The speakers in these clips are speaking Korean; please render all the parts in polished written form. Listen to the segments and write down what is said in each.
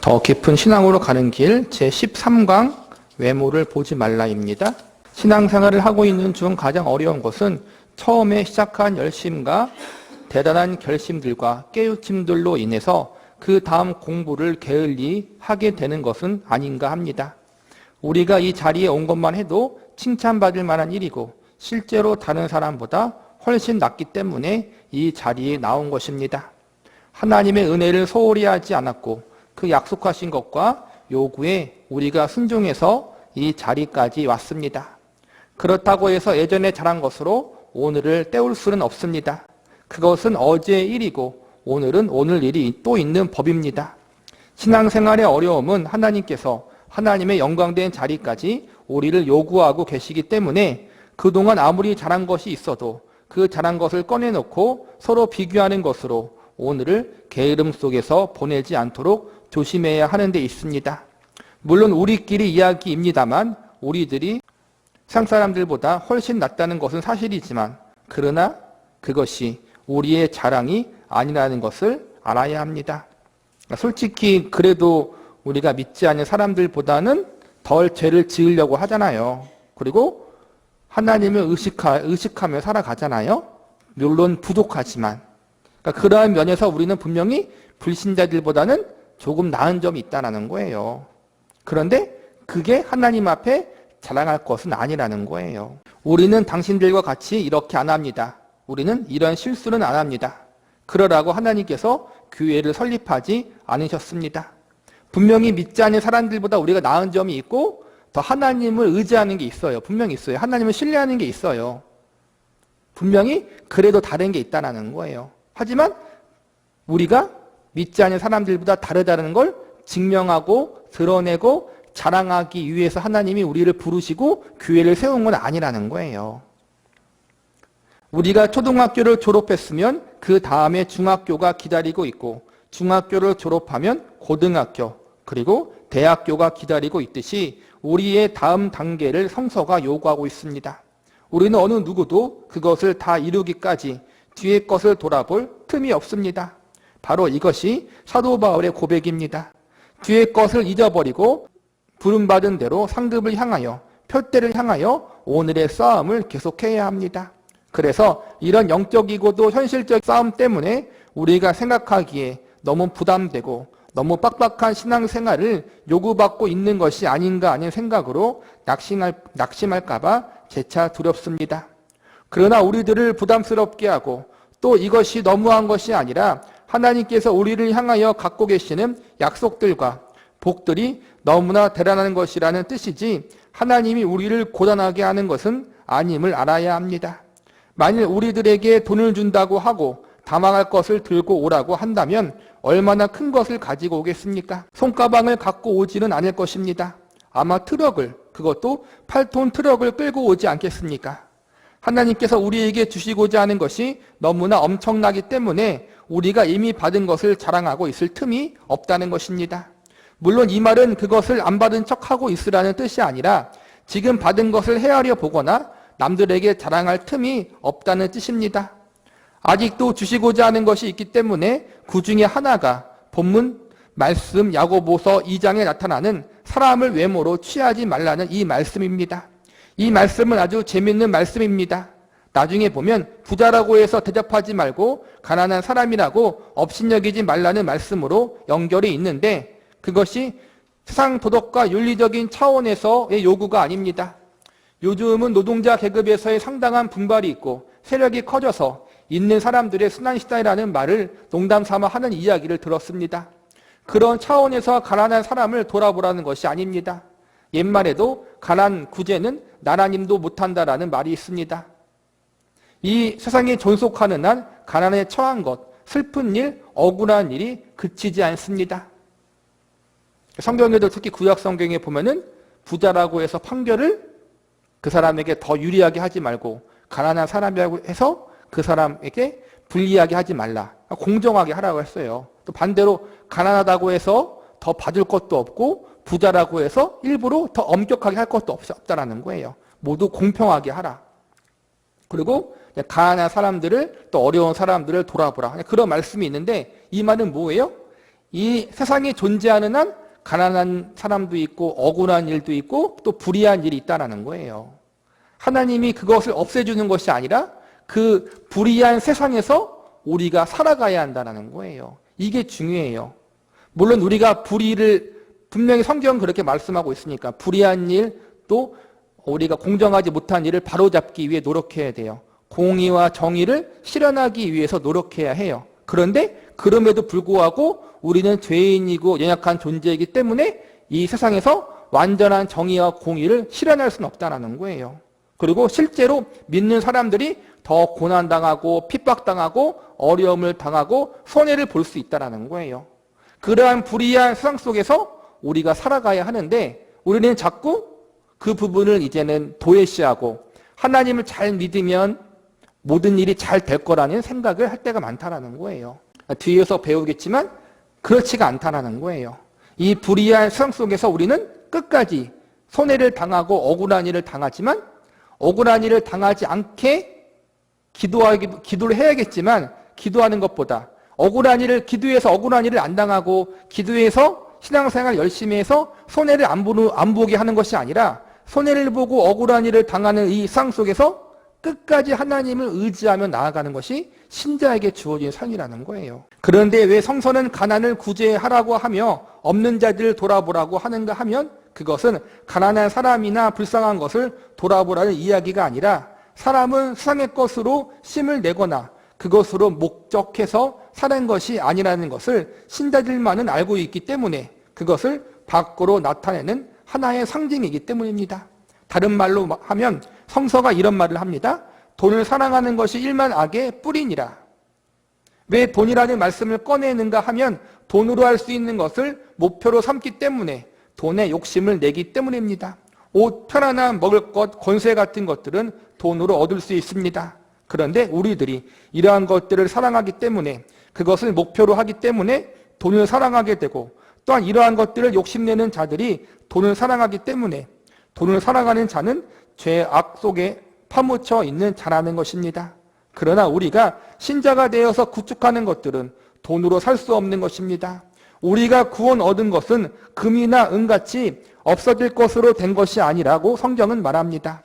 더 깊은 신앙으로 가는 길 제13강 외모를 보지 말라입니다. 신앙생활을 하고 있는 중 가장 어려운 것은 처음에 시작한 열심과 대단한 결심들과 깨우침들로 인해서 그 다음 공부를 게을리 하게 되는 것은 아닌가 합니다. 우리가 이 자리에 온 것만 해도 칭찬받을 만한 일이고 실제로 다른 사람보다 훨씬 낫기 때문에 이 자리에 나온 것입니다. 하나님의 은혜를 소홀히 하지 않았고 그 약속하신 것과 요구에 우리가 순종해서 이 자리까지 왔습니다. 그렇다고 해서 예전에 잘한 것으로 오늘을 때울 수는 없습니다. 그것은 어제의 일이고 오늘은 오늘 일이 또 있는 법입니다. 신앙생활의 어려움은 하나님께서 하나님의 영광된 자리까지 우리를 요구하고 계시기 때문에 그동안 아무리 잘한 것이 있어도 그 잘한 것을 꺼내놓고 서로 비교하는 것으로 오늘을 게으름 속에서 보내지 않도록 조심해야 하는 데 있습니다. 물론 우리끼리 이야기입니다만 우리들이 세상 사람들보다 훨씬 낫다는 것은 사실이지만 그러나 그것이 우리의 자랑이 아니라는 것을 알아야 합니다. 솔직히 그래도 우리가 믿지 않는 사람들보다는 덜 죄를 지으려고 하잖아요. 그리고 하나님을 의식하며 살아가잖아요. 물론 부족하지만. 그러니까 그러한 면에서 우리는 분명히 불신자들보다는 조금 나은 점이 있다는 거예요. 그런데 그게 하나님 앞에 자랑할 것은 아니라는 거예요. 우리는 당신들과 같이 이렇게 안 합니다. 우리는 이런 실수는 안 합니다. 그러라고 하나님께서 교회를 설립하지 않으셨습니다. 분명히 믿지 않는 사람들보다 우리가 나은 점이 있고 더 하나님을 의지하는 게 있어요. 분명히 있어요. 하나님을 신뢰하는 게 있어요. 분명히 그래도 다른 게 있다는 거예요. 하지만 우리가 믿지 않는 사람들보다 다르다는 걸 증명하고 드러내고 자랑하기 위해서 하나님이 우리를 부르시고 교회를 세운 건 아니라는 거예요. 우리가 초등학교를 졸업했으면 그 다음에 중학교가 기다리고 있고 중학교를 졸업하면 고등학교 그리고 대학교가 기다리고 있듯이 우리의 다음 단계를 성서가 요구하고 있습니다. 우리는 어느 누구도 그것을 다 이루기까지 뒤의 것을 돌아볼 틈이 없습니다. 바로 이것이 사도 바울의 고백입니다. 뒤의 것을 잊어버리고 부름받은 대로 상급을 향하여 표대를 향하여 오늘의 싸움을 계속해야 합니다. 그래서 이런 영적이고도 현실적 싸움 때문에 우리가 생각하기에 너무 부담되고 너무 빡빡한 신앙생활을 요구받고 있는 것이 아닌가 하는 생각으로 낙심할까 봐 재차 두렵습니다. 그러나 우리들을 부담스럽게 하고 또 이것이 너무한 것이 아니라 하나님께서 우리를 향하여 갖고 계시는 약속들과 복들이 너무나 대단한 것이라는 뜻이지 하나님이 우리를 고단하게 하는 것은 아님을 알아야 합니다. 만일 우리들에게 돈을 준다고 하고 담아갈 것을 들고 오라고 한다면 얼마나 큰 것을 가지고 오겠습니까? 손가방을 갖고 오지는 않을 것입니다. 아마 트럭을, 그것도 8톤 트럭을 끌고 오지 않겠습니까? 하나님께서 우리에게 주시고자 하는 것이 너무나 엄청나기 때문에 우리가 이미 받은 것을 자랑하고 있을 틈이 없다는 것입니다. 물론 이 말은 그것을 안 받은 척하고 있으라는 뜻이 아니라 지금 받은 것을 헤아려 보거나 남들에게 자랑할 틈이 없다는 뜻입니다. 아직도 주시고자 하는 것이 있기 때문에 그 중에 하나가 본문 말씀 야고보서 2장에 나타나는 사람을 외모로 취하지 말라는 이 말씀입니다. 이 말씀은 아주 재밌는 말씀입니다. 나중에 보면 부자라고 해서 대접하지 말고 가난한 사람이라고 업신여기지 말라는 말씀으로 연결이 있는데 그것이 세상 도덕과 윤리적인 차원에서의 요구가 아닙니다. 요즘은 노동자 계급에서의 상당한 분발이 있고 세력이 커져서 있는 사람들의 순환시대라는 말을 농담삼아 하는 이야기를 들었습니다. 그런 차원에서 가난한 사람을 돌아보라는 것이 아닙니다. 옛말에도 가난 구제는 나라님도 못한다라는 말이 있습니다. 이 세상에 존속하는 한 가난에 처한 것, 슬픈 일, 억울한 일이 그치지 않습니다. 성경에도 특히 구약 성경에 보면은 부자라고 해서 판결을 그 사람에게 더 유리하게 하지 말고 가난한 사람이라고 해서 그 사람에게 불리하게 하지 말라. 공정하게 하라고 했어요. 또 반대로 가난하다고 해서 더 받을 것도 없고 부자라고 해서 일부러 더 엄격하게 할 것도 없다라는 거예요. 모두 공평하게 하라. 그리고 가난한 사람들을 또 어려운 사람들을 돌아보라. 그런 말씀이 있는데 이 말은 뭐예요? 이 세상에 존재하는 한 가난한 사람도 있고 억울한 일도 있고 또 불의한 일이 있다는 거예요. 하나님이 그것을 없애주는 것이 아니라 그 불의한 세상에서 우리가 살아가야 한다는 거예요. 이게 중요해요. 물론 우리가 불의를 분명히 성경은 그렇게 말씀하고 있으니까 불의한 일 또 우리가 공정하지 못한 일을 바로잡기 위해 노력해야 돼요. 공의와 정의를 실현하기 위해서 노력해야 해요. 그런데 그럼에도 불구하고 우리는 죄인이고 연약한 존재이기 때문에 이 세상에서 완전한 정의와 공의를 실현할 수는 없다는 거예요. 그리고 실제로 믿는 사람들이 더 고난당하고 핍박당하고 어려움을 당하고 손해를 볼 수 있다는 거예요. 그러한 불의한 세상 속에서 우리가 살아가야 하는데 우리는 자꾸 그 부분을 이제는 도외시하고 하나님을 잘 믿으면 모든 일이 잘 될 거라는 생각을 할 때가 많다는 거예요. 뒤에서 배우겠지만 그렇지가 않다는 거예요. 이 불의한 세상 속에서 우리는 끝까지 손해를 당하고 억울한 일을 당하지만 억울한 일을 당하지 않게 기도를 해야겠지만 기도하는 것보다 억울한 일을 기도해서 억울한 일을 안 당하고 기도해서 신앙생활 열심히 해서 손해를 안 보게 하는 것이 아니라 손해를 보고 억울한 일을 당하는 이 세상 속에서 끝까지 하나님을 의지하며 나아가는 것이 신자에게 주어진 삶이라는 거예요. 그런데 왜 성서는 가난을 구제하라고 하며 없는 자들을 돌아보라고 하는가 하면 그것은 가난한 사람이나 불쌍한 것을 돌아보라는 이야기가 아니라 사람은 세상의 것으로 힘을 내거나 그것으로 목적해서 사는 것이 아니라는 것을 신자들만은 알고 있기 때문에 그것을 밖으로 나타내는 하나의 상징이기 때문입니다. 다른 말로 하면 성서가 이런 말을 합니다. 돈을 사랑하는 것이 일만 악의 뿌리니라. 왜 돈이라는 말씀을 꺼내는가 하면 돈으로 할 수 있는 것을 목표로 삼기 때문에 돈에 욕심을 내기 때문입니다. 옷, 편안한 먹을 것, 권세 같은 것들은 돈으로 얻을 수 있습니다. 그런데 우리들이 이러한 것들을 사랑하기 때문에 그것을 목표로 하기 때문에 돈을 사랑하게 되고 또한 이러한 것들을 욕심내는 자들이 돈을 사랑하기 때문에 돈을 사랑하는 자는 죄악 속에 파묻혀 있는 자라는 것입니다. 그러나 우리가 신자가 되어서 구축하는 것들은 돈으로 살 수 없는 것입니다. 우리가 구원 얻은 것은 금이나 은같이 없어질 것으로 된 것이 아니라고 성경은 말합니다.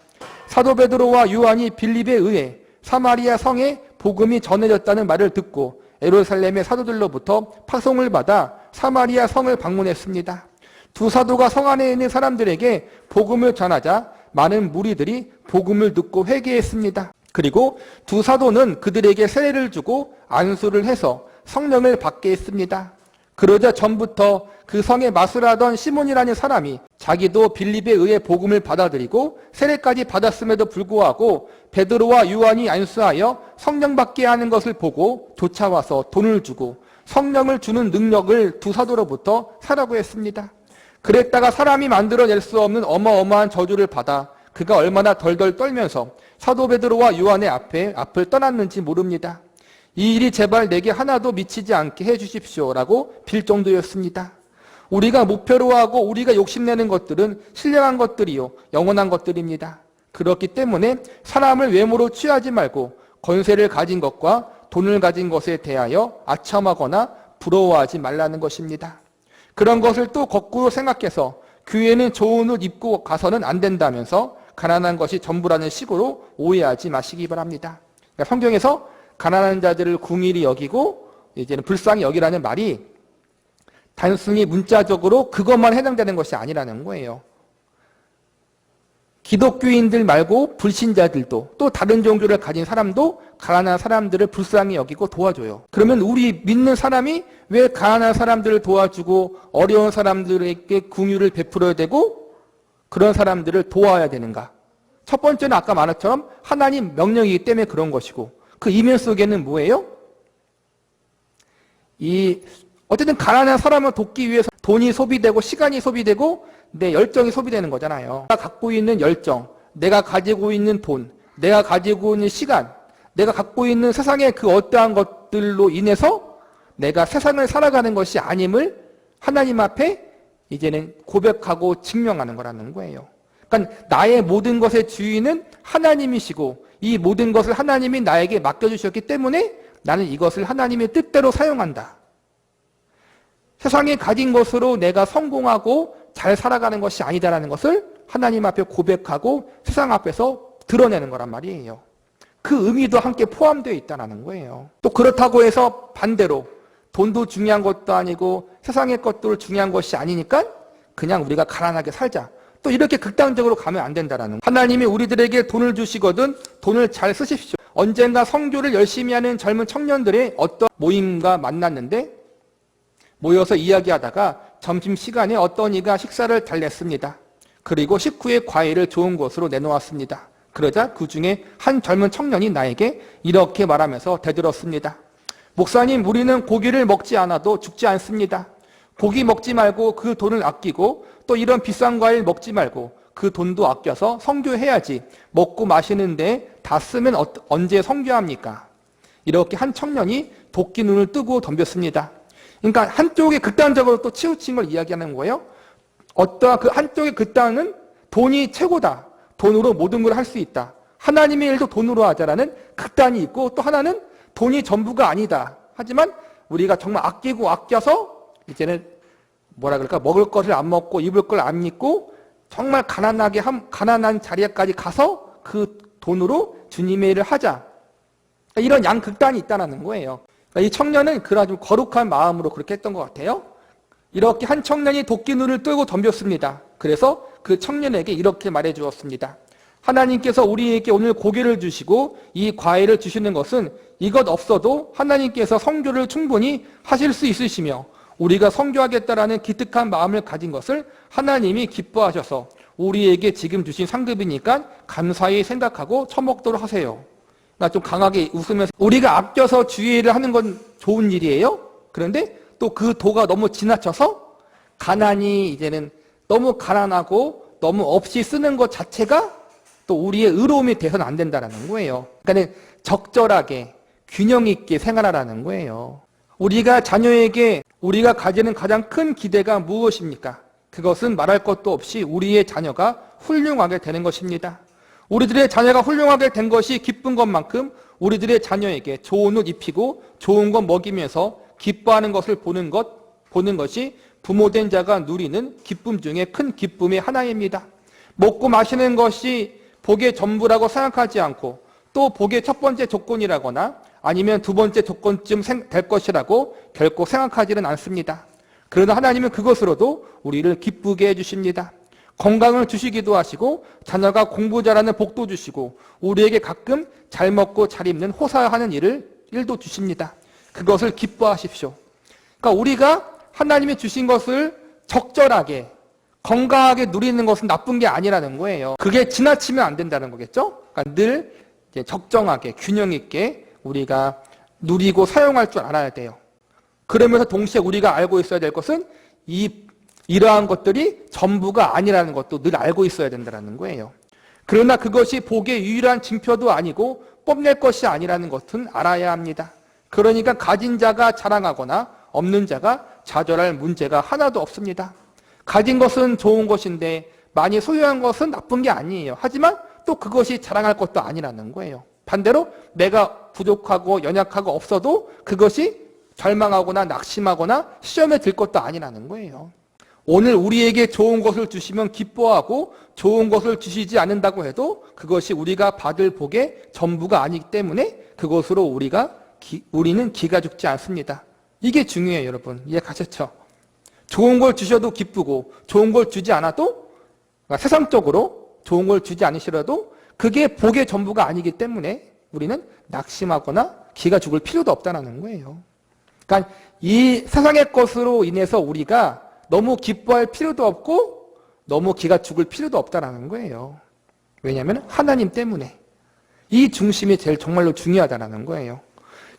사도 베드로와 요한이 빌립에 의해 사마리아 성에 복음이 전해졌다는 말을 듣고 예루살렘의 사도들로부터 파송을 받아 사마리아 성을 방문했습니다. 두 사도가 성 안에 있는 사람들에게 복음을 전하자 많은 무리들이 복음을 듣고 회개했습니다. 그리고 두 사도는 그들에게 세례를 주고 안수를 해서 성령을 받게 했습니다. 그러자 전부터 그 성에 마술하던 시몬이라는 사람이 자기도 빌립에 의해 복음을 받아들이고 세례까지 받았음에도 불구하고 베드로와 요한이 안수하여 성령 받게 하는 것을 보고 쫓아와서 돈을 주고 성령을 주는 능력을 두 사도로부터 사라고 했습니다. 그랬다가 사람이 만들어낼 수 없는 어마어마한 저주를 받아 그가 얼마나 덜덜 떨면서 사도 베드로와 요한의 앞을 떠났는지 모릅니다. 이 일이 제발 내게 하나도 미치지 않게 해주십시오라고 빌 정도였습니다. 우리가 목표로 하고 우리가 욕심내는 것들은 신령한 것들이요 영원한 것들입니다. 그렇기 때문에 사람을 외모로 취하지 말고 권세를 가진 것과 돈을 가진 것에 대하여 아첨하거나 부러워하지 말라는 것입니다. 그런 것을 또 거꾸로 생각해서 교회는 좋은 옷 입고 가서는 안 된다면서 가난한 것이 전부라는 식으로 오해하지 마시기 바랍니다. 그러니까 성경에서 가난한 자들을 궁일이 여기고 이제는 불쌍히 여기라는 말이 단순히 문자적으로 그것만 해당되는 것이 아니라는 거예요. 기독교인들 말고 불신자들도 또 다른 종교를 가진 사람도 가난한 사람들을 불쌍히 여기고 도와줘요. 그러면 우리 믿는 사람이 왜 가난한 사람들을 도와주고 어려운 사람들에게 긍휼을 베풀어야 되고 그런 사람들을 도와야 되는가? 첫 번째는 아까 말했처럼 하나님 명령이기 때문에 그런 것이고 그 이면 속에는 뭐예요? 어쨌든 가난한 사람을 돕기 위해서 돈이 소비되고 시간이 소비되고 내 열정이 소비되는 거잖아요. 내가 갖고 있는 열정, 내가 가지고 있는 돈, 내가 가지고 있는 시간, 내가 갖고 있는 세상의 그 어떠한 것들로 인해서 내가 세상을 살아가는 것이 아님을 하나님 앞에 이제는 고백하고 증명하는 거라는 거예요. 그러니까 나의 모든 것의 주인은 하나님이시고 이 모든 것을 하나님이 나에게 맡겨주셨기 때문에 나는 이것을 하나님의 뜻대로 사용한다. 세상에 가진 것으로 내가 성공하고 잘 살아가는 것이 아니다라는 것을 하나님 앞에 고백하고 세상 앞에서 드러내는 거란 말이에요. 그 의미도 함께 포함되어 있다는 거예요. 또 그렇다고 해서 반대로 돈도 중요한 것도 아니고 세상의 것들 중요한 것이 아니니까 그냥 우리가 가난하게 살자. 또 이렇게 극단적으로 가면 안 된다라는 거예요. 하나님이 우리들에게 돈을 주시거든 돈을 잘 쓰십시오. 언젠가 선교를 열심히 하는 젊은 청년들의 어떤 모임과 만났는데 모여서 이야기하다가 점심시간에 어떤 이가 식사를 달랬습니다. 그리고 식후에 과일을 좋은 곳으로 내놓았습니다. 그러자 그 중에 한 젊은 청년이 나에게 이렇게 말하면서 대들었습니다. 목사님, 우리는 고기를 먹지 않아도 죽지 않습니다. 고기 먹지 말고 그 돈을 아끼고 또 이런 비싼 과일 먹지 말고 그 돈도 아껴서 선교해야지. 먹고 마시는데 다 쓰면 언제 선교합니까? 이렇게 한 청년이 도끼 눈을 뜨고 덤볐습니다. 그러니까 한쪽에 극단적으로 또 치우친 걸 이야기하는 거예요. 어떠한 그 한쪽의 극단은 돈이 최고다. 돈으로 모든 걸 할 수 있다. 하나님의 일도 돈으로 하자라는 극단이 있고 또 하나는 돈이 전부가 아니다. 하지만 우리가 정말 아끼고 아껴서 이제는 뭐라 그럴까 먹을 것을 안 먹고 입을 걸 안 입고 정말 가난한 자리에까지 가서 그 돈으로 주님의 일을 하자. 이런 양극단이 있다는 거예요. 이 청년은 그런 거룩한 마음으로 그렇게 했던 것 같아요. 이렇게 한 청년이 도끼 눈을 뜨고 덤볐습니다. 그래서 그 청년에게 이렇게 말해 주었습니다. 하나님께서 우리에게 오늘 고기를 주시고 이 과일을 주시는 것은 이것 없어도 하나님께서 선교를 충분히 하실 수 있으시며 우리가 선교하겠다라는 기특한 마음을 가진 것을 하나님이 기뻐하셔서 우리에게 지금 주신 상급이니까 감사히 생각하고 처먹도록 하세요. 좀 강하게 웃으면서 우리가 아껴서 주의 일을 하는 건 좋은 일이에요. 그런데 또 그 도가 너무 지나쳐서 가난이 이제는 너무 가난하고 너무 없이 쓰는 것 자체가 또 우리의 의로움이 돼서는 안 된다는 거예요. 그러니까 적절하게 균형 있게 생활하라는 거예요. 우리가 자녀에게 우리가 가지는 가장 큰 기대가 무엇입니까? 그것은 말할 것도 없이 우리의 자녀가 훌륭하게 되는 것입니다. 우리들의 자녀가 훌륭하게 된 것이 기쁜 것만큼 우리들의 자녀에게 좋은 옷 입히고 좋은 것 먹이면서 기뻐하는 것을 보는 것이 부모된 자가 누리는 기쁨 중에 큰 기쁨의 하나입니다. 먹고 마시는 것이 복의 전부라고 생각하지 않고 또 복의 첫 번째 조건이라거나 아니면 두 번째 조건쯤 될 것이라고 결코 생각하지는 않습니다. 그러나 하나님은 그것으로도 우리를 기쁘게 해주십니다. 건강을 주시기도 하시고 자녀가 공부 잘하는 복도 주시고 우리에게 가끔 잘 먹고 잘 입는 호사하는 일도 주십니다. 그것을 기뻐하십시오. 그러니까 우리가 하나님이 주신 것을 적절하게 건강하게 누리는 것은 나쁜 게 아니라는 거예요. 그게 지나치면 안 된다는 거겠죠? 그러니까 늘 적정하게 균형 있게 우리가 누리고 사용할 줄 알아야 돼요. 그러면서 동시에 우리가 알고 있어야 될 것은 이러한 것들이 전부가 아니라는 것도 늘 알고 있어야 된다는 거예요. 그러나 그것이 복의 유일한 징표도 아니고 뽐낼 것이 아니라는 것은 알아야 합니다. 그러니까 가진 자가 자랑하거나 없는 자가 좌절할 문제가 하나도 없습니다. 가진 것은 좋은 것인데 많이 소유한 것은 나쁜 게 아니에요. 하지만 또 그것이 자랑할 것도 아니라는 거예요. 반대로 내가 부족하고 연약하고 없어도 그것이 절망하거나 낙심하거나 시험에 들 것도 아니라는 거예요. 오늘 우리에게 좋은 것을 주시면 기뻐하고 좋은 것을 주시지 않는다고 해도 그것이 우리가 받을 복의 전부가 아니기 때문에 그것으로 우리는 기가 죽지 않습니다. 이게 중요해요, 여러분. 이해가셨죠? 좋은 걸 주셔도 기쁘고 좋은 걸 주지 않아도 세상적으로 좋은 걸 주지 않으시라도 그게 복의 전부가 아니기 때문에 우리는 낙심하거나 기가 죽을 필요도 없다는 거예요. 그러니까 이 세상의 것으로 인해서 우리가 너무 기뻐할 필요도 없고 너무 기가 죽을 필요도 없다는 거예요. 왜냐하면 하나님 때문에 이 중심이 제일 정말로 중요하다는 거예요.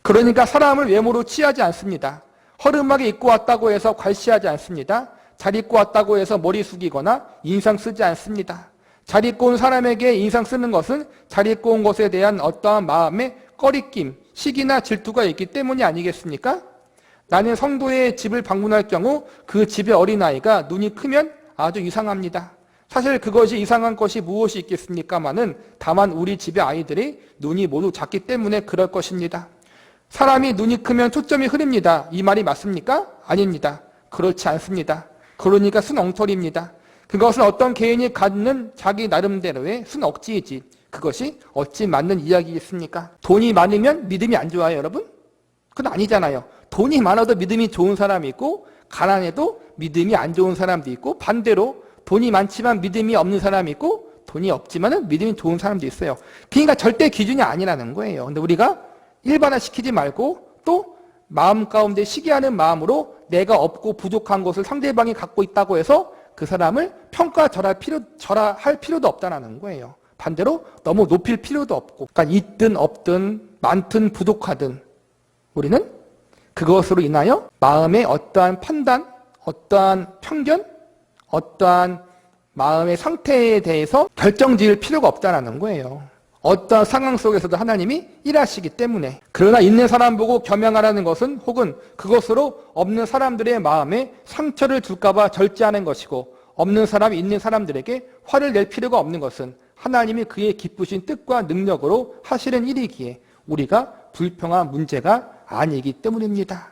그러니까 사람을 외모로 취하지 않습니다. 허름하게 입고 왔다고 해서 괄시하지 않습니다. 잘 입고 왔다고 해서 머리 숙이거나 인상 쓰지 않습니다. 잘 입고 온 사람에게 인상 쓰는 것은 잘 입고 온 것에 대한 어떠한 마음의 꺼리낌, 시기나 질투가 있기 때문이 아니겠습니까? 나는 성도의 집을 방문할 경우 그 집의 어린아이가 눈이 크면 아주 이상합니다. 사실 그것이 이상한 것이 무엇이 있겠습니까마는 다만 우리 집의 아이들이 눈이 모두 작기 때문에 그럴 것입니다. 사람이 눈이 크면 초점이 흐립니다. 이 말이 맞습니까? 아닙니다. 그렇지 않습니다. 그러니까 순엉터리입니다. 그것은 어떤 개인이 갖는 자기 나름대로의 순억지이지 그것이 어찌 맞는 이야기겠습니까? 돈이 많으면 믿음이 안 좋아요, 여러분? 그건 아니잖아요. 돈이 많아도 믿음이 좋은 사람이 있고 가난해도 믿음이 안 좋은 사람도 있고 반대로 돈이 많지만 믿음이 없는 사람이 있고 돈이 없지만 믿음이 좋은 사람도 있어요. 그러니까 절대 기준이 아니라는 거예요. 근데 우리가 일반화시키지 말고 또 마음 가운데 시기하는 마음으로 내가 없고 부족한 것을 상대방이 갖고 있다고 해서 그 사람을 절하할 필요도 없다는 거예요. 반대로 너무 높일 필요도 없고 그러니까 있든 없든 많든 부족하든 우리는 그것으로 인하여 마음의 어떠한 판단, 어떠한 편견, 어떠한 마음의 상태에 대해서 결정 지을 필요가 없다는 거예요. 어떠한 상황 속에서도 하나님이 일하시기 때문에. 그러나 있는 사람 보고 겸양하라는 것은 혹은 그것으로 없는 사람들의 마음에 상처를 줄까 봐 절제하는 것이고 없는 사람이 있는 사람들에게 화를 낼 필요가 없는 것은 하나님이 그의 기쁘신 뜻과 능력으로 하시는 일이기에 우리가 불평한 문제가 아니기 때문입니다.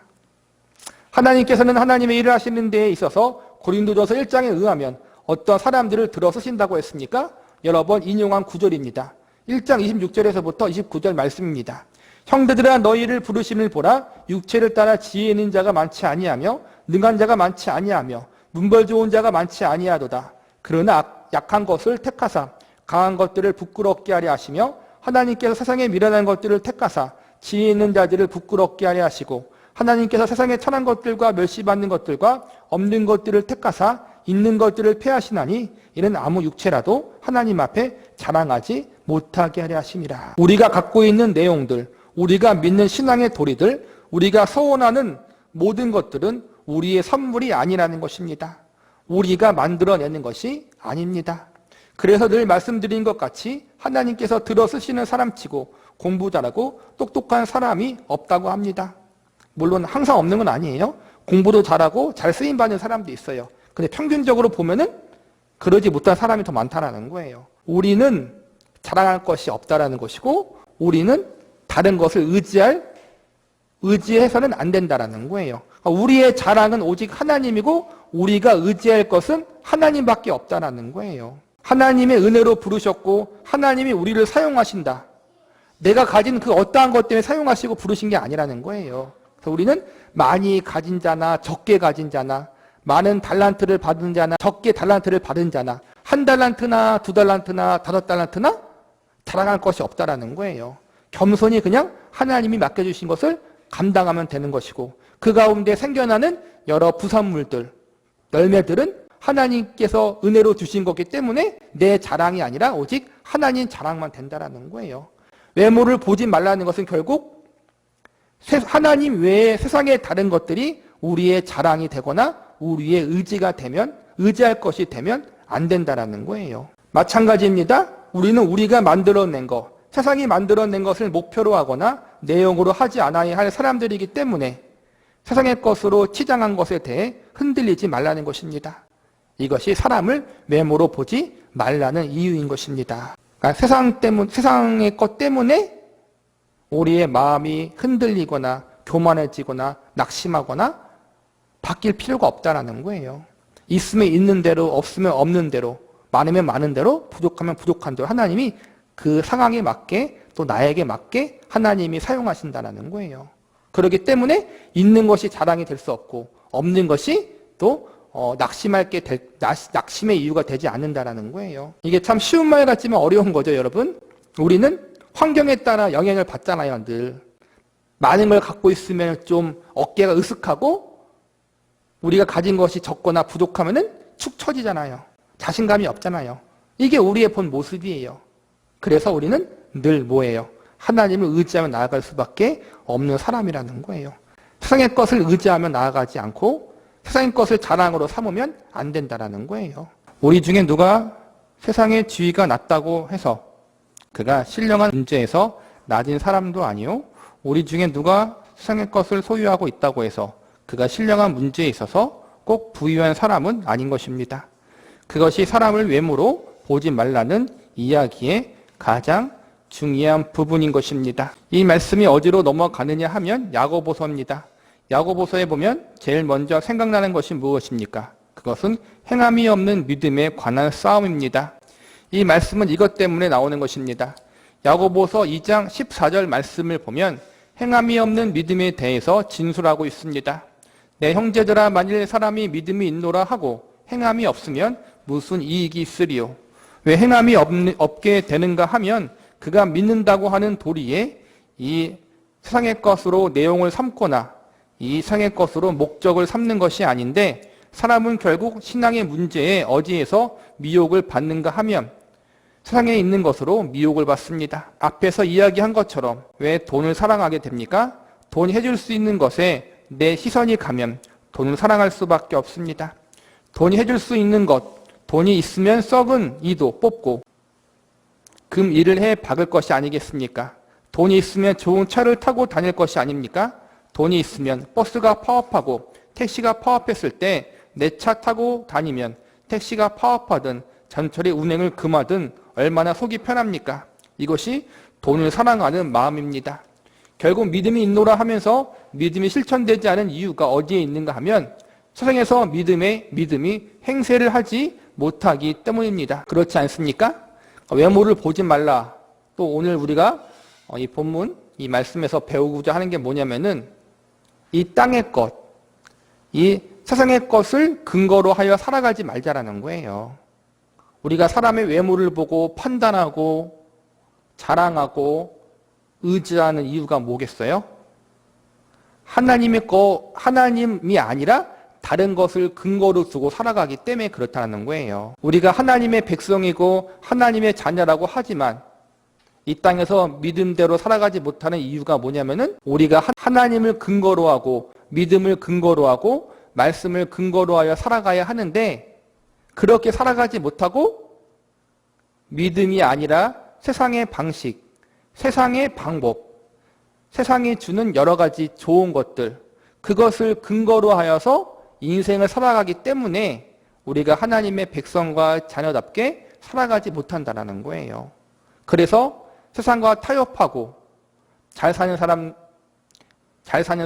하나님께서는 하나님의 일을 하시는 데에 있어서 고린도전서 1장에 의하면 어떤 사람들을 들어 쓰신다고 했습니까? 여러 번 인용한 구절입니다. 1장 26절에서부터 29절 말씀입니다. 형제들아 너희를 부르심을 보라. 육체를 따라 지혜 있는 자가 많지 아니하며 능한 자가 많지 아니하며 문벌 좋은 자가 많지 아니하도다. 그러나 약한 것을 택하사 강한 것들을 부끄럽게 하려 하시며 하나님께서 세상에 미련한 것들을 택하사 지혜 있는 자들을 부끄럽게 하려 하시고 하나님께서 세상에 천한 것들과 멸시받는 것들과 없는 것들을 택하사 있는 것들을 폐하시나니 이는 아무 육체라도 하나님 앞에 자랑하지 못하게 하려 하심이라. 우리가 갖고 있는 내용들, 우리가 믿는 신앙의 도리들, 우리가 소원하는 모든 것들은 우리의 선물이 아니라는 것입니다. 우리가 만들어내는 것이 아닙니다. 그래서 늘 말씀드린 것 같이 하나님께서 들어 쓰시는 사람치고 공부 잘하고 똑똑한 사람이 없다고 합니다. 물론 항상 없는 건 아니에요. 공부도 잘하고 잘 쓰임받는 사람도 있어요. 근데 평균적으로 보면은 그러지 못한 사람이 더 많다는 거예요. 우리는 자랑할 것이 없다라는 것이고 우리는 다른 것을 의지해서는 안 된다라는 거예요. 우리의 자랑은 오직 하나님이고 우리가 의지할 것은 하나님밖에 없다라는 거예요. 하나님의 은혜로 부르셨고 하나님이 우리를 사용하신다. 내가 가진 그 어떠한 것 때문에 사용하시고 부르신 게 아니라는 거예요. 그래서 우리는 많이 가진 자나 적게 가진 자나 많은 달란트를 받은 자나 적게 달란트를 받은 자나 한 달란트나 두 달란트나 다섯 달란트나 자랑할 것이 없다라는 거예요. 겸손히 그냥 하나님이 맡겨주신 것을 감당하면 되는 것이고 그 가운데 생겨나는 여러 부산물들, 열매들은 하나님께서 은혜로 주신 거기 때문에 내 자랑이 아니라 오직 하나님 자랑만 된다라는 거예요. 외모를 보지 말라는 것은 결국 하나님 외에 세상의 다른 것들이 우리의 자랑이 되거나 우리의 의지가 되면 의지할 것이 되면 안 된다라는 거예요. 마찬가지입니다. 우리는 우리가 만들어낸 것, 세상이 만들어낸 것을 목표로 하거나 내용으로 하지 않아야 할 사람들이기 때문에 세상의 것으로 치장한 것에 대해 흔들리지 말라는 것입니다. 이것이 사람을 외모로 보지 말라는 이유인 것입니다. 그러니까 세상의 것 때문에 우리의 마음이 흔들리거나 교만해지거나 낙심하거나 바뀔 필요가 없다는 거예요. 있으면 있는 대로, 없으면 없는 대로, 많으면 많은 대로, 부족하면 부족한 대로 하나님이 그 상황에 맞게 또 나에게 맞게 하나님이 사용하신다는 거예요. 그렇기 때문에 있는 것이 자랑이 될 수 없고 없는 것이 또 낙심의 이유가 되지 않는다는 거예요. 이게 참 쉬운 말 같지만 어려운 거죠, 여러분. 우리는 환경에 따라 영향을 받잖아요, 늘. 많은 걸 갖고 있으면 좀 어깨가 으쓱하고 우리가 가진 것이 적거나 부족하면은 축 처지잖아요. 자신감이 없잖아요. 이게 우리의 본 모습이에요. 그래서 우리는 늘 뭐예요? 하나님을 의지하며 나아갈 수밖에 없는 사람이라는 거예요. 세상의 것을 의지하며 나아가지 않고 세상의 것을 자랑으로 삼으면 안 된다는 거예요. 우리 중에 누가 세상의 지위가 낮다고 해서 그가 신령한 문제에서 낮은 사람도 아니요. 우리 중에 누가 세상의 것을 소유하고 있다고 해서 그가 신령한 문제에 있어서 꼭 부유한 사람은 아닌 것입니다. 그것이 사람을 외모로 보지 말라는 이야기의 가장 중요한 부분인 것입니다. 이 말씀이 어디로 넘어가느냐 하면 야고보서입니다. 야고보서에 보면 제일 먼저 생각나는 것이 무엇입니까? 그것은 행함이 없는 믿음에 관한 싸움입니다. 이 말씀은 이것 때문에 나오는 것입니다. 야고보서 2장 14절 말씀을 보면 행함이 없는 믿음에 대해서 진술하고 있습니다. 내 형제들아, 만일 사람이 믿음이 있노라 하고 행함이 없으면 무슨 이익이 있으리요? 왜 행함이 없게 되는가 하면 그가 믿는다고 하는 도리에 이 세상의 것으로 내용을 삼거나 이 세상의 것으로 목적을 삼는 것이 아닌데, 사람은 결국 신앙의 문제에 어디에서 미혹을 받는가 하면 세상에 있는 것으로 미혹을 받습니다. 앞에서 이야기한 것처럼 왜 돈을 사랑하게 됩니까? 돈이 해줄 수 있는 것에 내 시선이 가면 돈을 사랑할 수밖에 없습니다. 돈이 해줄 수 있는 것, 돈이 있으면 썩은 이도 뽑고 금 일을 해 박을 것이 아니겠습니까? 돈이 있으면 좋은 차를 타고 다닐 것이 아닙니까? 돈이 있으면 버스가 파업하고 택시가 파업했을 때 내 차 타고 다니면 택시가 파업하든 전철이 운행을 금하든 얼마나 속이 편합니까? 이것이 돈을 사랑하는 마음입니다. 결국 믿음이 있노라 하면서 믿음이 실천되지 않은 이유가 어디에 있는가 하면 세상에서 믿음이 행세를 하지 못하기 때문입니다. 그렇지 않습니까? 외모를 보지 말라. 또 오늘 우리가 이 본문, 이 말씀에서 배우고자 하는 게 뭐냐면은 이 땅의 것, 이 세상의 것을 근거로 하여 살아가지 말자라는 거예요. 우리가 사람의 외모를 보고 판단하고 자랑하고 의지하는 이유가 뭐겠어요? 하나님이 아니라 다른 것을 근거로 두고 살아가기 때문에 그렇다는 거예요. 우리가 하나님의 백성이고 하나님의 자녀라고 하지만 이 땅에서 믿음대로 살아가지 못하는 이유가 뭐냐면은 우리가 하나님을 근거로 하고 믿음을 근거로 하고 말씀을 근거로 하여 살아가야 하는데, 그렇게 살아가지 못하고 믿음이 아니라 세상의 방식, 세상의 방법, 세상이 주는 여러 가지 좋은 것들, 그것을 근거로 하여서 인생을 살아가기 때문에 우리가 하나님의 백성과 자녀답게 살아가지 못한다는 거예요. 그래서 세상과 타협하고 잘 사는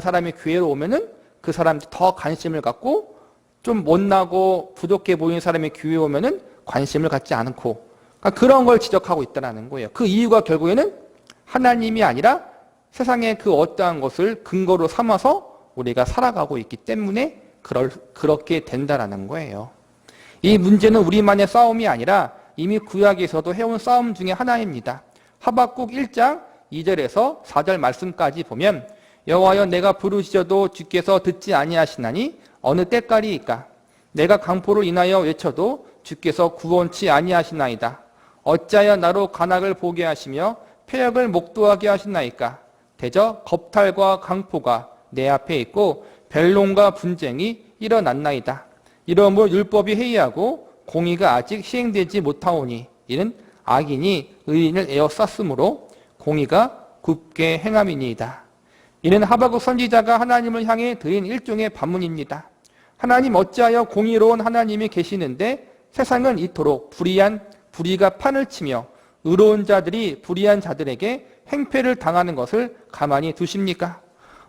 사람이 교회로 오면은 그 사람들이 더 관심을 갖고, 좀 못나고 부족해 보이는 사람이 교회에 오면은 관심을 갖지 않고, 그러니까 그런 걸 지적하고 있다는 거예요. 그 이유가 결국에는 하나님이 아니라 세상의 그 어떠한 것을 근거로 삼아서 우리가 살아가고 있기 때문에 그렇게 된다는 거예요. 이 문제는 우리만의 싸움이 아니라 이미 구약에서도 해온 싸움 중에 하나입니다. 하박국 1장 2절에서 4절 말씀까지 보면 여호와여, 내가 부르짖어도 주께서 듣지 아니하시나니 어느 때까지이까? 내가 강포로 인하여 외쳐도 주께서 구원치 아니하시나이다. 어찌하여 나로 간악을 보게 하시며 패역을 목도하게 하시나이까? 대저 겁탈과 강포가 내 앞에 있고 변론과 분쟁이 일어났나이다. 이러므로 율법이 해이하고 공의가 아직 시행되지 못하오니 이는 악인이 의인을 에워쌌으므로 공의가 굽게 행함이니이다. 이는 하박국 선지자가 하나님을 향해 드린 일종의 반문입니다. 하나님, 어찌하여 공의로운 하나님이 계시는데 세상은 이토록 불의가 판을 치며 의로운 자들이 불의한 자들에게 행패를 당하는 것을 가만히 두십니까?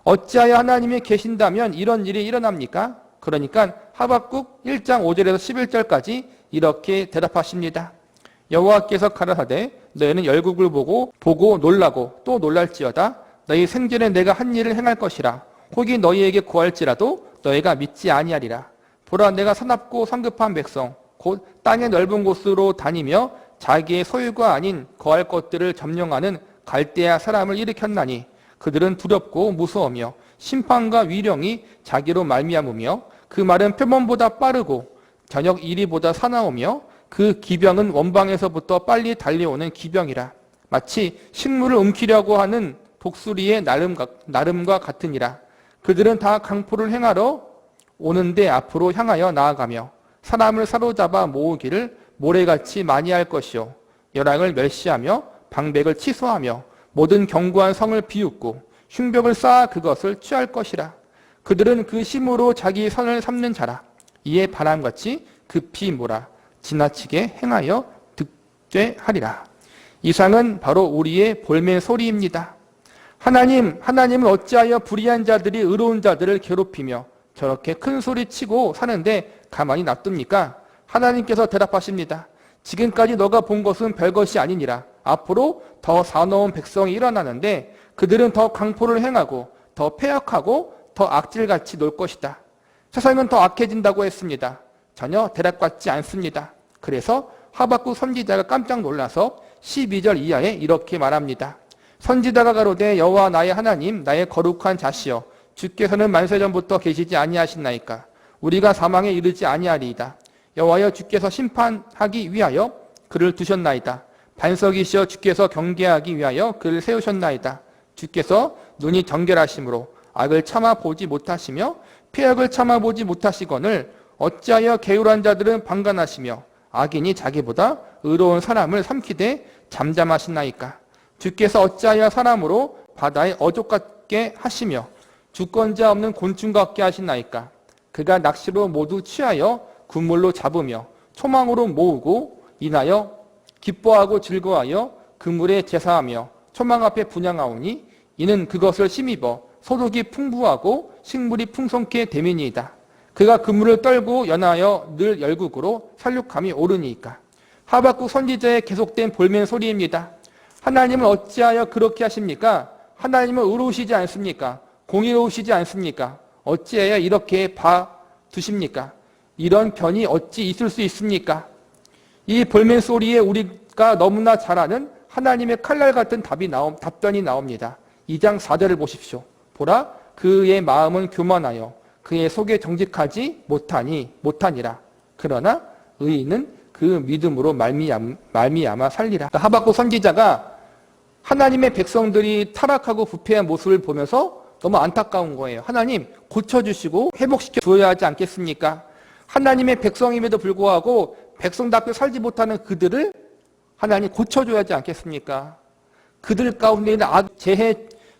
어찌하여 하나님이 계신다면 이런 일이 일어납니까? 그러니까 하박국 1장 5절에서 11절까지 이렇게 대답하십니다. 여호와께서 가라사대 너희는 열국을 보고 놀라고 또 놀랄지어다. 너희 생전에 내가 한 일을 행할 것이라. 혹이 너희에게 구할지라도 너희가 믿지 아니하리라. 보라, 내가 사납고 성급한 백성 곧 땅의 넓은 곳으로 다니며 자기의 소유가 아닌 거할 것들을 점령하는 갈대아 사람을 일으켰나니 그들은 두렵고 무서우며 심판과 위령이 자기로 말미암으며 그 말은 표범보다 빠르고 저녁 이리보다 사나우며 그 기병은 원방에서부터 빨리 달려오는 기병이라. 마치 식물을 움키려고 하는 독수리의 나름과 같으니라. 그들은 다 강포를 행하러 오는데 앞으로 향하여 나아가며 사람을 사로잡아 모으기를 모래같이 많이 할 것이요 열왕을 멸시하며 방백을 취소하며 모든 견고한 성을 비웃고 흉벽을 쌓아 그것을 취할 것이라. 그들은 그 힘으로 자기 선을 삼는 자라. 이에 바람같이 급히 몰아 지나치게 행하여 득죄하리라. 이상은 바로 우리의 볼멘 소리입니다. 하나님은 어찌하여 불의한 자들이 의로운 자들을 괴롭히며 저렇게 큰 소리 치고 사는데 가만히 놔둡니까? 하나님께서 대답하십니다. 지금까지 너가 본 것은 별것이 아니니라. 앞으로 더 사나운 백성이 일어나는데 그들은 더 강포를 행하고 더 패역하고 더 악질같이 놀 것이다. 세상은 더 악해진다고 했습니다. 전혀 대답받지 않습니다. 그래서 하박국 선지자가 깜짝 놀라서 12절 이하에 이렇게 말합니다. 선지자가 가로되 여호와 나의 하나님 나의 거룩한 자시여 주께서는 만세전부터 계시지 아니하셨나이까. 우리가 사망에 이르지 아니하리이다. 여호와여 주께서 심판하기 위하여 그를 두셨나이다. 반석이시여 주께서 경계하기 위하여 그를 세우셨나이다. 주께서 눈이 정결하심으로 악을 참아보지 못하시며 패역을 참아보지 못하시거늘 어찌하여 게으르한 자들은 방관하시며 악인이 자기보다 의로운 사람을 삼키되 잠잠하시나이까. 주께서 어찌하여 사람으로 바다에 어족 같게 하시며 주권자 없는 곤충 같게 하시나이까. 그가 낚시로 모두 취하여 군물로 잡으며 초망으로 모으고 인하여 기뻐하고 즐거워하여 그물에 제사하며 초망 앞에 분향하오니 이는 그것을 힘입어 소득이 풍부하고 식물이 풍성케 됨이니이다. 그가 그물을 떨고 연하여 늘 열국으로 살육함이 오르니이까. 하박국 선지자의 계속된 볼멘 소리입니다. 하나님은 어찌하여 그렇게 하십니까? 하나님은 의로우시지 않습니까? 공의로우시지 않습니까? 어찌하여 이렇게 봐두십니까? 이런 편이 어찌 있을 수 있습니까? 이 볼멘 소리에 우리가 너무나 잘 아는 하나님의 칼날 같은 답변이 나옵니다. 2장 4절을 보십시오. 보라, 그의 마음은 교만하여 그의 속에 정직하지 못하니라. 그러나 의인은 그 믿음으로 말미암아 살리라. 하박국 선지자가 하나님의 백성들이 타락하고 부패한 모습을 보면서 너무 안타까운 거예요. 하나님 고쳐주시고 회복시켜 주어야 하지 않겠습니까? 하나님의 백성임에도 불구하고 백성답게 살지 못하는 그들을 하나님 고쳐줘야 하지 않겠습니까? 그들 가운데 있는 재해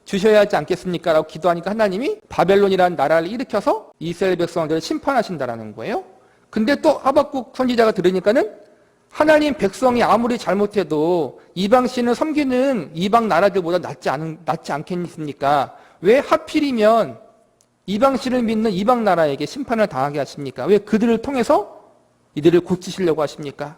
주셔야 하지 않겠습니까? 라고 기도하니까 하나님이 바벨론이라는 나라를 일으켜서 이스라엘 백성들을 심판하신다라는 거예요. 근데 또 하박국 선지자가 들으니까는 하나님 백성이 아무리 잘못해도 이방신을 섬기는 이방 나라들보다 낫지 않겠습니까? 왜 하필이면 이방신을 믿는 이방 나라에게 심판을 당하게 하십니까? 왜 그들을 통해서 이들을 고치시려고 하십니까?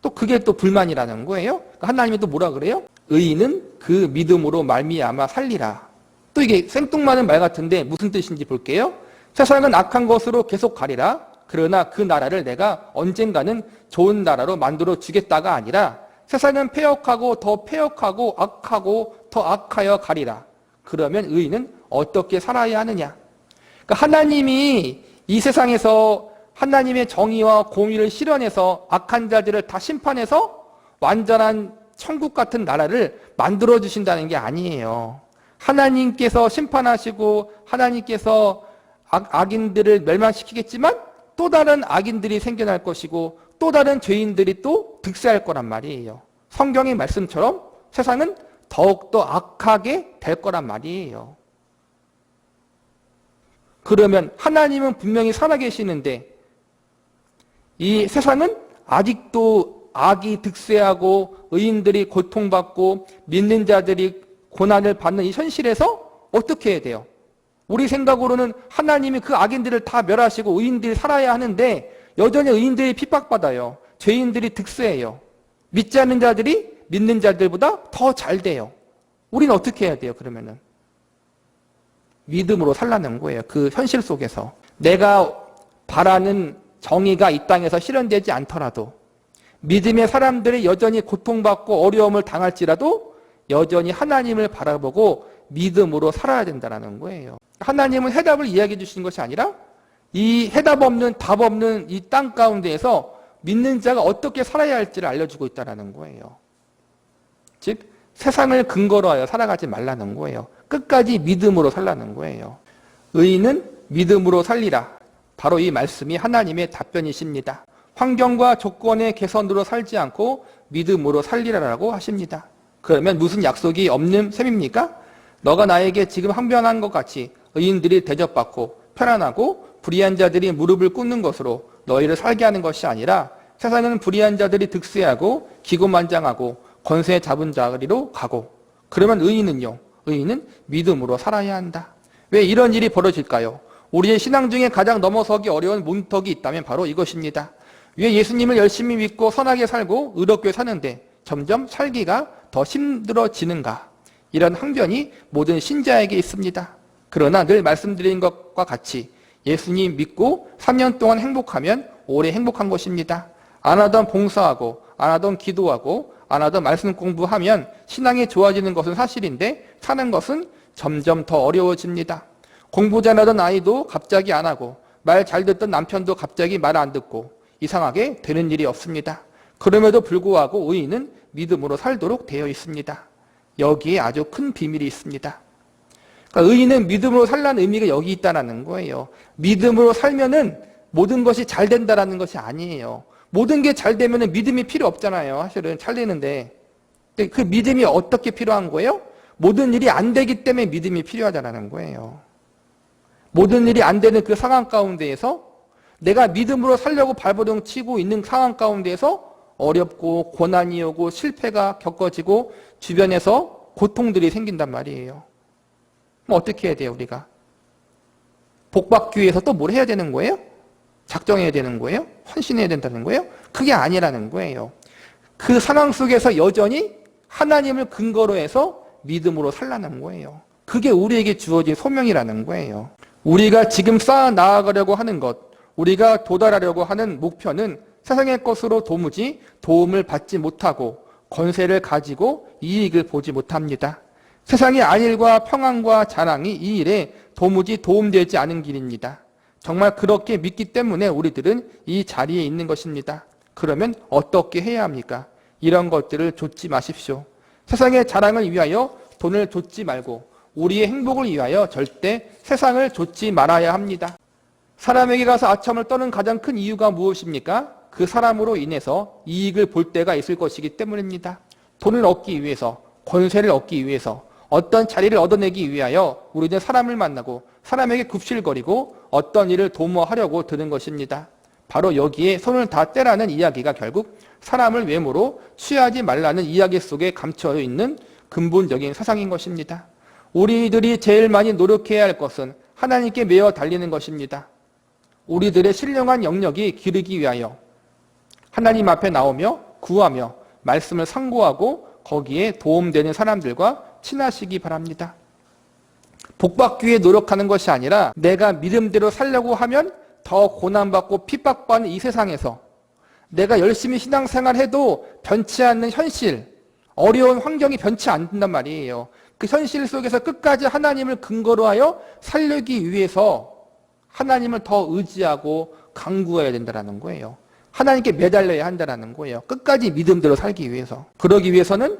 또 그게 또 불만이라는 거예요. 하나님이 또 뭐라 그래요? 의인은 그 믿음으로 말미암아 살리라. 또 이게 생뚱맞은 말 같은데 무슨 뜻인지 볼게요. 세상은 악한 것으로 계속 가리라. 그러나 그 나라를 내가 언젠가는 좋은 나라로 만들어 주겠다가 아니라 세상은 패역하고 더 패역하고 악하고 더 악하여 가리라. 그러면 의인은 어떻게 살아야 하느냐? 그러니까 하나님이 이 세상에서 하나님의 정의와 공의를 실현해서 악한 자들을 다 심판해서 완전한 천국 같은 나라를 만들어 주신다는 게 아니에요. 하나님께서 심판하시고 하나님께서 악인들을 멸망시키겠지만 또 다른 악인들이 생겨날 것이고 또 다른 죄인들이 또 득세할 거란 말이에요. 성경의 말씀처럼 세상은 더욱더 악하게 될 거란 말이에요. 그러면 하나님은 분명히 살아계시는데 이 세상은 아직도 악이 득세하고 의인들이 고통받고 믿는 자들이 고난을 받는 이 현실에서 어떻게 해야 돼요? 우리 생각으로는 하나님이 그 악인들을 다 멸하시고 의인들이 살아야 하는데 여전히 의인들이 핍박받아요. 죄인들이 득세해요. 믿지 않는 자들이 믿는 자들보다 더 잘 돼요. 우리는 어떻게 해야 돼요? 그러면은 믿음으로 살라는 거예요. 그 현실 속에서 내가 바라는 정의가 이 땅에서 실현되지 않더라도 믿음의 사람들이 여전히 고통받고 어려움을 당할지라도 여전히 하나님을 바라보고 믿음으로 살아야 된다는 거예요. 하나님은 해답을 이야기해 주시는 것이 아니라 이 해답 없는 답 없는 이 땅 가운데에서 믿는 자가 어떻게 살아야 할지를 알려주고 있다는 거예요. 즉 세상을 근거로 하여 살아가지 말라는 거예요. 끝까지 믿음으로 살라는 거예요. 의인은 믿음으로 살리라. 바로 이 말씀이 하나님의 답변이십니다. 환경과 조건의 개선으로 살지 않고 믿음으로 살리라라고 하십니다. 그러면 무슨 약속이 없는 셈입니까? 너가 나에게 지금 항변한 것 같이 의인들이 대접받고 편안하고 불의한 자들이 무릎을 꿇는 것으로 너희를 살게 하는 것이 아니라 세상은 불의한 자들이 득세하고 기고만장하고 권세 잡은 자리로 가고 그러면 의인은요? 의인은 믿음으로 살아야 한다. 왜 이런 일이 벌어질까요? 우리의 신앙 중에 가장 넘어서기 어려운 문턱이 있다면 바로 이것입니다. 왜 예수님을 열심히 믿고 선하게 살고 의롭게 사는데 점점 살기가 더 힘들어지는가? 이런 항변이 모든 신자에게 있습니다. 그러나 늘 말씀드린 것과 같이 예수님 믿고 3년 동안 행복하면 오래 행복한 것입니다. 안 하던 봉사하고 안 하던 기도하고 안 하던 말씀 공부하면 신앙이 좋아지는 것은 사실인데 사는 것은 점점 더 어려워집니다. 공부 잘하던 아이도 갑자기 안 하고 말 잘 듣던 남편도 갑자기 말 안 듣고 이상하게 되는 일이 없습니다. 그럼에도 불구하고 의인은 믿음으로 살도록 되어 있습니다. 여기에 아주 큰 비밀이 있습니다. 그러니까 의인은 믿음으로 살라는 의미가 여기 있다는 거예요. 믿음으로 살면은 모든 것이 잘 된다라는 것이 아니에요. 모든 게 잘 되면은 믿음이 필요 없잖아요. 사실은 잘 되는데. 그 믿음이 어떻게 필요한 거예요? 모든 일이 안 되기 때문에 믿음이 필요하다는 거예요. 모든 일이 안 되는 그 상황 가운데에서 내가 믿음으로 살려고 발버둥 치고 있는 상황 가운데에서 어렵고 고난이 오고 실패가 겪어지고 주변에서 고통들이 생긴단 말이에요. 그럼 어떻게 해야 돼요, 우리가? 복받기 위해서 또 뭘 해야 되는 거예요? 작정해야 되는 거예요? 헌신해야 된다는 거예요? 그게 아니라는 거예요. 그 상황 속에서 여전히 하나님을 근거로 해서 믿음으로 살라는 거예요. 그게 우리에게 주어진 소명이라는 거예요. 우리가 지금 쌓아 나아가려고 하는 것, 우리가 도달하려고 하는 목표는 세상의 것으로 도무지 도움을 받지 못하고 권세를 가지고 이익을 보지 못합니다. 세상의 안일과 평안과 자랑이 이 일에 도무지 도움되지 않은 길입니다. 정말 그렇게 믿기 때문에 우리들은 이 자리에 있는 것입니다. 그러면 어떻게 해야 합니까? 이런 것들을 좇지 마십시오. 세상의 자랑을 위하여 돈을 좇지 말고 우리의 행복을 위하여 절대 세상을 좇지 말아야 합니다. 사람에게 가서 아첨을 떠는 가장 큰 이유가 무엇입니까? 그 사람으로 인해서 이익을 볼 때가 있을 것이기 때문입니다. 돈을 얻기 위해서, 권세를 얻기 위해서, 어떤 자리를 얻어내기 위하여 우리는 사람을 만나고 사람에게 굽실거리고 어떤 일을 도모하려고 드는 것입니다. 바로 여기에 손을 다 떼라는 이야기가 결국 사람을 외모로 취하지 말라는 이야기 속에 감춰 있는 근본적인 사상인 것입니다. 우리들이 제일 많이 노력해야 할 것은 하나님께 매어 달리는 것입니다. 우리들의 신령한 영역이 기르기 위하여 하나님 앞에 나오며 구하며 말씀을 상고하고 거기에 도움되는 사람들과 친하시기 바랍니다. 복받기 위해 노력하는 것이 아니라 내가 믿음대로 살려고 하면 더 고난받고 핍박받는 이 세상에서 내가 열심히 신앙생활해도 변치 않는 현실, 어려운 환경이 변치 않는단 말이에요. 그 현실 속에서 끝까지 하나님을 근거로 하여 살려기 위해서 하나님을 더 의지하고 강구해야 된다는 거예요. 하나님께 매달려야 한다는 거예요. 끝까지 믿음대로 살기 위해서. 그러기 위해서는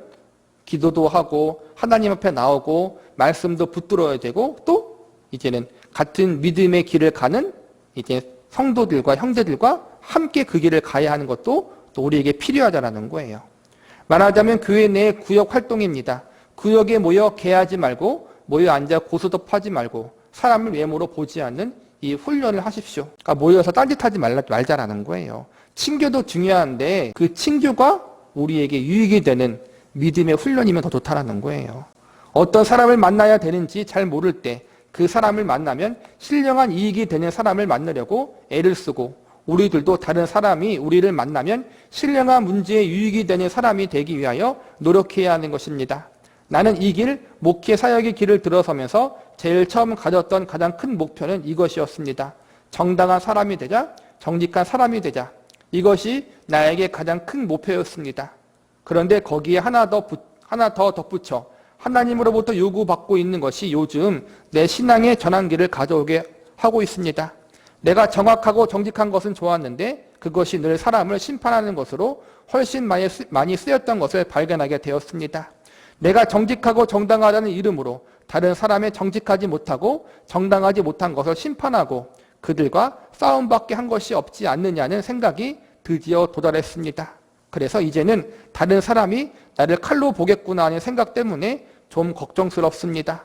기도도 하고 하나님 앞에 나오고 말씀도 붙들어야 되고 또 이제는 같은 믿음의 길을 가는 이제 성도들과 형제들과 함께 그 길을 가야 하는 것도 또 우리에게 필요하다는 거예요. 말하자면 교회 내 구역 활동입니다. 구역에 모여 개하지 말고 모여 앉아 고스톱하지 말고 사람을 외모로 보지 않는 이 훈련을 하십시오. 그러니까 모여서 딴짓하지 말자라는 거예요. 친교도 중요한데 그 친교가 우리에게 유익이 되는 믿음의 훈련이면 더 좋다라는 거예요. 어떤 사람을 만나야 되는지 잘 모를 때 그 사람을 만나면 신령한 이익이 되는 사람을 만나려고 애를 쓰고 우리들도 다른 사람이 우리를 만나면 신령한 문제에 유익이 되는 사람이 되기 위하여 노력해야 하는 것입니다. 나는 이 길, 목회 사역의 길을 들어서면서 제일 처음 가졌던 가장 큰 목표는 이것이었습니다. 정당한 사람이 되자, 정직한 사람이 되자. 이것이 나에게 가장 큰 목표였습니다. 그런데 거기에 하나 더 덧붙여 하나님으로부터 요구받고 있는 것이 요즘 내 신앙의 전환기를 가져오게 하고 있습니다. 내가 정확하고 정직한 것은 좋았는데 그것이 늘 사람을 심판하는 것으로 훨씬 많이 쓰였던 것을 발견하게 되었습니다. 내가 정직하고 정당하다는 이름으로 다른 사람의 정직하지 못하고 정당하지 못한 것을 심판하고 그들과 싸움밖에 한 것이 없지 않느냐는 생각이 드디어 도달했습니다. 그래서 이제는 다른 사람이 나를 칼로 보겠구나 하는 생각 때문에 좀 걱정스럽습니다.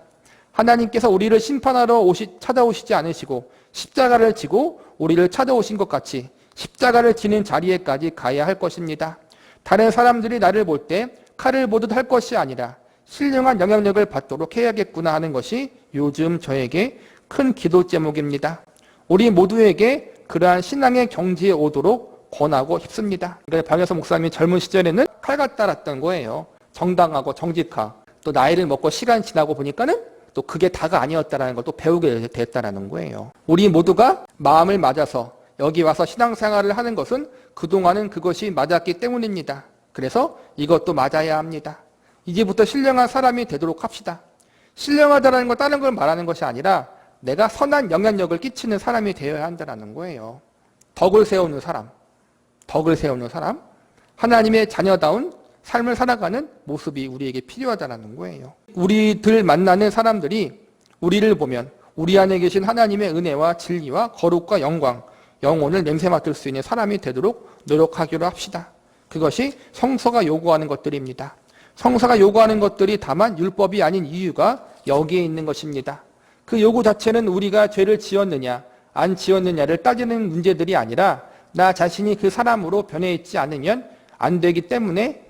하나님께서 우리를 심판하러 찾아오시지 않으시고 십자가를 지고 우리를 찾아오신 것 같이 십자가를 지는 자리에까지 가야 할 것입니다. 다른 사람들이 나를 볼 때 칼을 보듯 할 것이 아니라 신령한 영향력을 받도록 해야겠구나 하는 것이 요즘 저에게 큰 기도 제목입니다. 우리 모두에게 그러한 신앙의 경지에 오도록 권하고 싶습니다. 그러니까 박영선 목사님이 젊은 시절에는 칼같이 따랐던 거예요. 정당하고 정직하. 또 나이를 먹고 시간 지나고 보니까는 또 그게 다가 아니었다는 걸 또 배우게 됐다는 거예요. 우리 모두가 마음을 맞아서 여기 와서 신앙생활을 하는 것은 그동안은 그것이 맞았기 때문입니다. 그래서 이것도 맞아야 합니다. 이제부터 신령한 사람이 되도록 합시다. 신령하다는 건 다른 걸 말하는 것이 아니라 내가 선한 영향력을 끼치는 사람이 되어야 한다는 거예요. 덕을 세우는 사람, 하나님의 자녀다운 삶을 살아가는 모습이 우리에게 필요하다는 거예요. 우리들 만나는 사람들이 우리를 보면 우리 안에 계신 하나님의 은혜와 진리와 거룩과 영광, 영혼을 냄새 맡을 수 있는 사람이 되도록 노력하기로 합시다. 그것이 성서가 요구하는 것들입니다. 성서가 요구하는 것들이 다만 율법이 아닌 이유가 여기에 있는 것입니다. 그 요구 자체는 우리가 죄를 지었느냐 안 지었느냐를 따지는 문제들이 아니라 나 자신이 그 사람으로 변해 있지 않으면 안 되기 때문에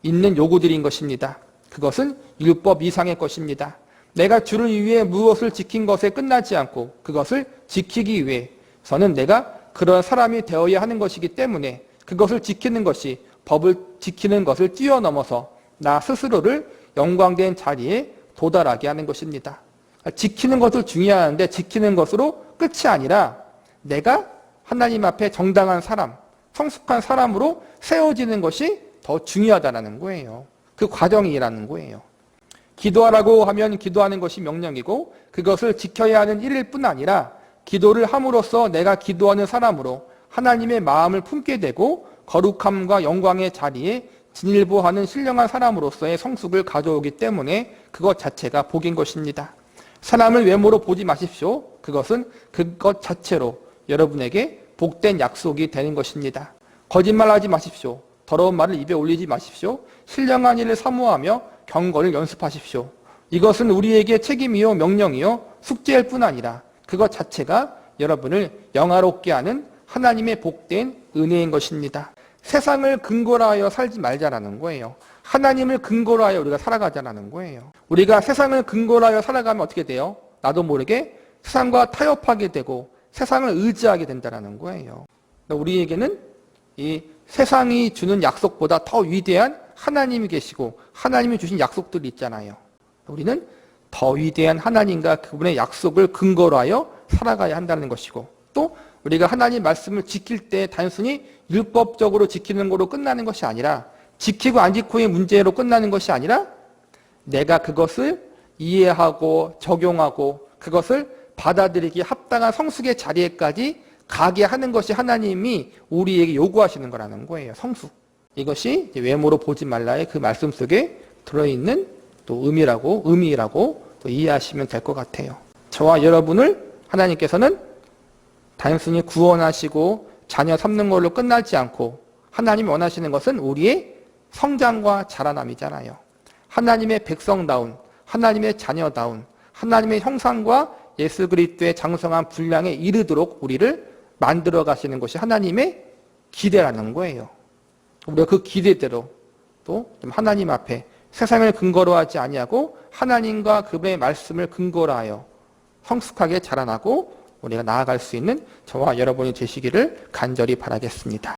있는 요구들인 것입니다. 그것은 율법 이상의 것입니다. 내가 주를 위해 무엇을 지킨 것에 끝나지 않고 그것을 지키기 위해서는 내가 그런 사람이 되어야 하는 것이기 때문에 그것을 지키는 것이 법을 지키는 것을 뛰어넘어서 나 스스로를 영광된 자리에 도달하게 하는 것입니다. 지키는 것도 중요한데 지키는 것으로 끝이 아니라 내가 하나님 앞에 정당한 사람, 성숙한 사람으로 세워지는 것이 더 중요하다는 거예요. 그 과정이라는 거예요. 기도하라고 하면 기도하는 것이 명령이고 그것을 지켜야 하는 일일 뿐 아니라 기도를 함으로써 내가 기도하는 사람으로 하나님의 마음을 품게 되고 거룩함과 영광의 자리에 진일보하는 신령한 사람으로서의 성숙을 가져오기 때문에 그것 자체가 복인 것입니다. 사람을 외모로 보지 마십시오. 그것은 그것 자체로 여러분에게 복된 약속이 되는 것입니다. 거짓말하지 마십시오. 더러운 말을 입에 올리지 마십시오. 신령한 일을 사모하며 경건을 연습하십시오. 이것은 우리에게 책임이요 명령이요 숙제일 뿐 아니라 그것 자체가 여러분을 영화롭게 하는 하나님의 복된 은혜인 것입니다. 세상을 근거로 하여 살지 말자라는 거예요. 하나님을 근거로 하여 우리가 살아가자라는 거예요. 우리가 세상을 근거로 하여 살아가면 어떻게 돼요? 나도 모르게 세상과 타협하게 되고 세상을 의지하게 된다는 거예요. 우리에게는 이 세상이 주는 약속보다 더 위대한 하나님이 계시고 하나님이 주신 약속들이 있잖아요. 우리는 더 위대한 하나님과 그분의 약속을 근거로 하여 살아가야 한다는 것이고 또 우리가 하나님 말씀을 지킬 때 단순히 율법적으로 지키는 거로 끝나는 것이 아니라 지키고 안 지키고의 문제로 끝나는 것이 아니라 내가 그것을 이해하고 적용하고 그것을 받아들이기 합당한 성숙의 자리에까지 가게 하는 것이 하나님이 우리에게 요구하시는 거라는 거예요. 성숙. 이것이 외모로 보지 말라의 그 말씀 속에 들어있는 또 의미라고 또 이해하시면 될 것 같아요. 저와 여러분을 하나님께서는 단순히 구원하시고 자녀 삼는 걸로 끝나지 않고 하나님이 원하시는 것은 우리의 성장과 자라남이잖아요. 하나님의 백성다운, 하나님의 자녀다운, 하나님의 형상과 예수 그리스도의 장성한 분량에 이르도록 우리를 만들어 가시는 것이 하나님의 기대라는 거예요. 우리가 그 기대대로 또 하나님 앞에 세상을 근거로 하지 아니하고 하나님과 그분의 말씀을 근거로 하여 성숙하게 자라나고 우리가 나아갈 수 있는 저와 여러분이 되시기를 간절히 바라겠습니다.